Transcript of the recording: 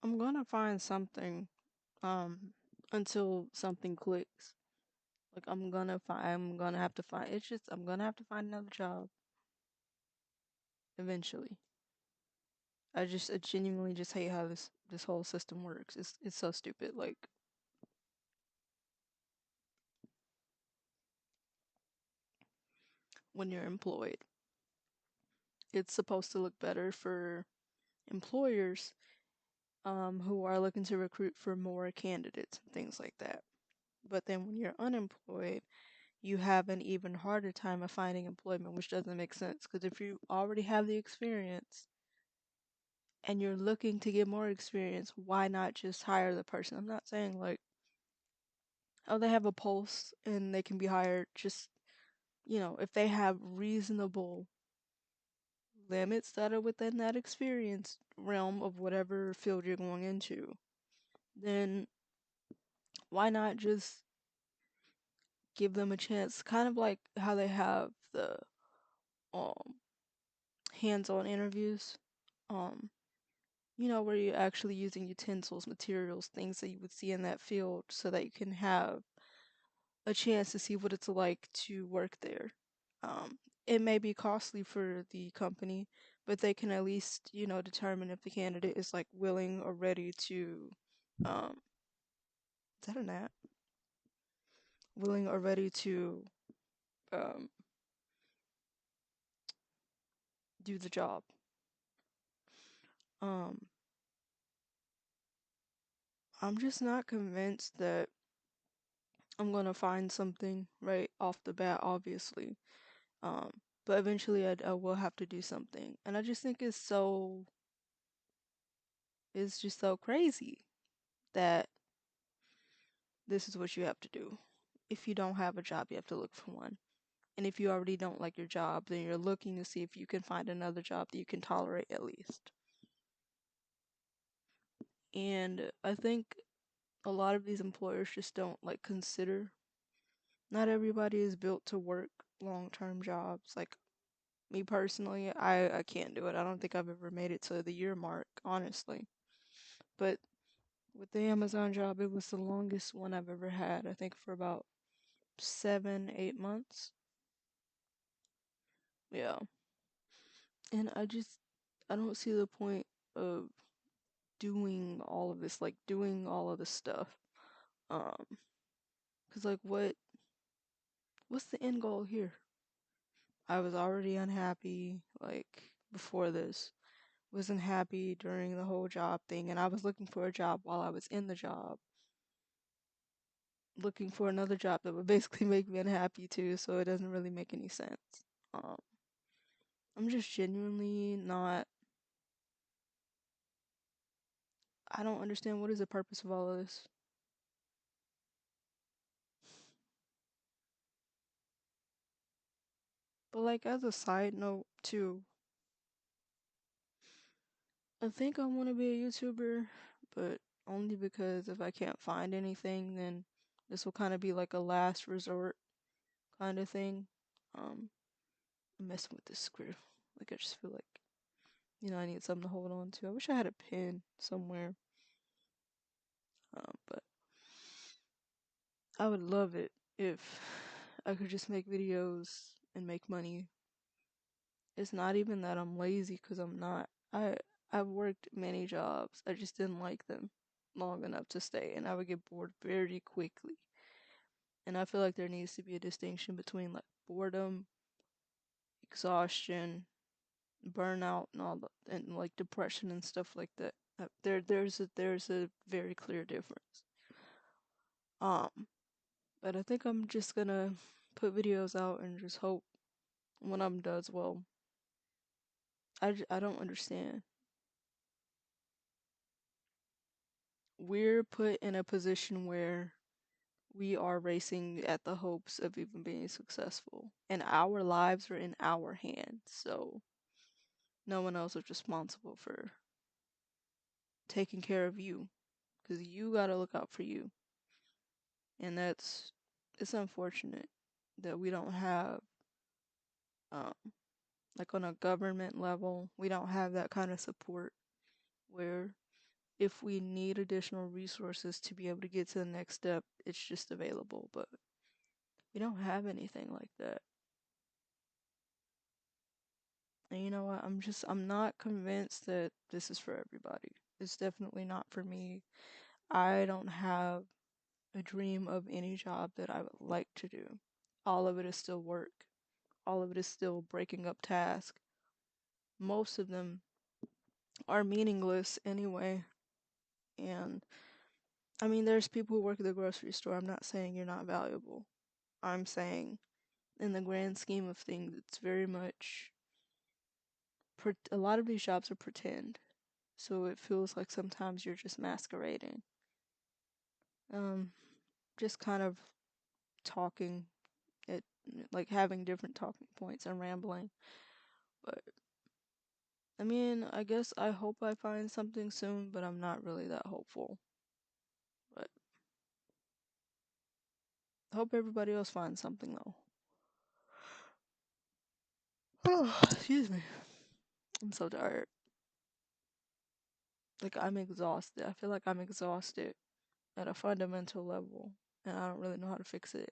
I'm gonna find something until something clicks. Like I'm gonna have to find it's just I'm gonna have to find another job eventually. I genuinely just hate how this whole system works. It's so stupid. Like when you're employed, it's supposed to look better for employers who are looking to recruit for more candidates and things like that. But then when you're unemployed, you have an even harder time of finding employment, which doesn't make sense. Because if you already have the experience and you're looking to get more experience, why not just hire the person? I'm not saying like, oh, they have a post and they can be hired. Just, if they have reasonable limits that are within that experience realm of whatever field you're going into, then why not just give them a chance? Kind of like how they have the um hands-on interviews. Um, where you're actually using utensils, materials, things that you would see in that field so that you can have a chance to see what it's like to work there. Um, it may be costly for the company, but they can at least, determine if the candidate is like willing or ready to, is that an app? Willing or ready to um, do the job. Um, I'm just not convinced that I'm gonna find something right off the bat, obviously. Um, but eventually I will have to do something. And I just think it's just so crazy that this is what you have to do. If you don't have a job, you have to look for one. And if you already don't like your job, then you're looking to see if you can find another job that you can tolerate at least. And I think a lot of these employers just don't like consider not everybody is built to work long-term jobs. Like me personally, I can't do it. I don't think I've ever made it to the year mark, honestly. But with the Amazon job, it was the longest one I've ever had. I think for about 7, 8 months. Yeah. And I don't see the point of doing all of this, like doing all of this stuff. Um, 'Cause like what's the end goal here? I was already unhappy, like before this. Wasn't happy during the whole job thing, and I was looking for a job while I was in the job. Looking for another job that would basically make me unhappy too, so it doesn't really make any sense. Um, I'm just genuinely not. I don't understand what is the purpose of all of this. But like as a side note too, I think I want to be a YouTuber, but only because if I can't find anything, then this will kind of be like a last resort kind of thing. I'm messing with this screw. Like I just feel like I need something to hold on to. I wish I had a pen somewhere. But I would love it if I could just make videos and make money. It's not even that I'm lazy, because I'm not. I've worked many jobs. I just didn't like them long enough to stay, and I would get bored very quickly. And I feel like there needs to be a distinction between like boredom, exhaustion, burnout, and all the and like depression and stuff like that. There's a very clear difference. Um, but I think I'm just gonna put videos out and just hope one of them does well. I don't understand. We're put in a position where we are racing at the hopes of even being successful, and our lives are in our hands. So no one else is responsible for taking care of you, because you gotta look out for you. And it's unfortunate that we don't have um like on a government level, we don't have that kind of support where if we need additional resources to be able to get to the next step, it's just available. But we don't have anything like that. And you know what? I'm not convinced that this is for everybody. It's definitely not for me. I don't have a dream of any job that I would like to do. All of it is still work. All of it is still breaking up tasks. Most of them are meaningless anyway. And I mean, there's people who work at the grocery store. I'm not saying you're not valuable. I'm saying, in the grand scheme of things, it's very much. A lot of these jobs are pretend. So it feels like sometimes you're just masquerading. Um, just kind of talking, it, like having different talking points and rambling. But I mean, I guess I hope I find something soon, but I'm not really that hopeful. But I hope everybody else finds something though. Oh, excuse me. I'm so tired. Like I'm exhausted. I feel like I'm exhausted at a fundamental level, and I don't really know how to fix it.